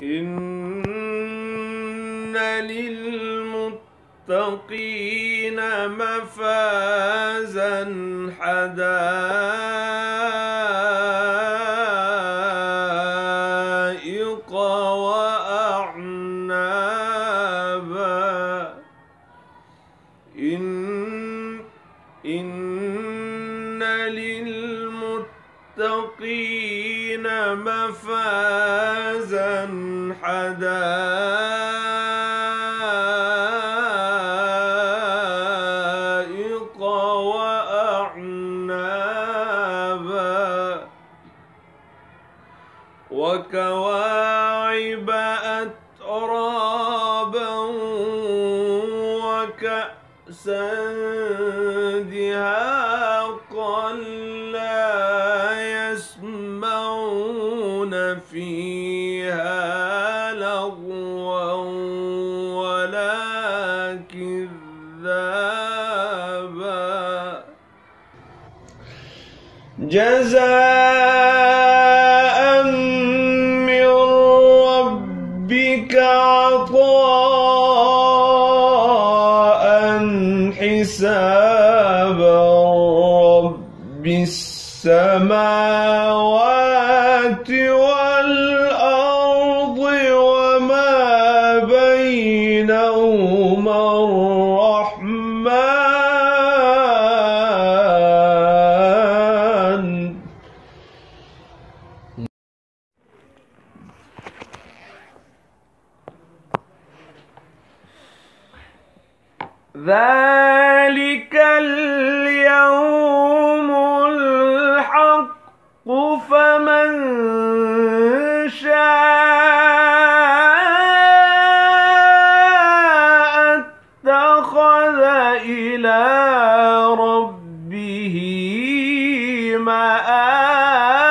إن للمتقين مفازا حدائق وأعنابا إن للمتقين مفازا حدائق وأعنابا وكواعب أترابا وكأسا دهاقا لا يسمعون فيها لغوا ولا كذابا جزاء من ربك عطاء حسابا رب السماوات والأرض وما بينهما الرحمن ذلك اليوم الحق فمن شاء اتخذ إلى ربه مآبا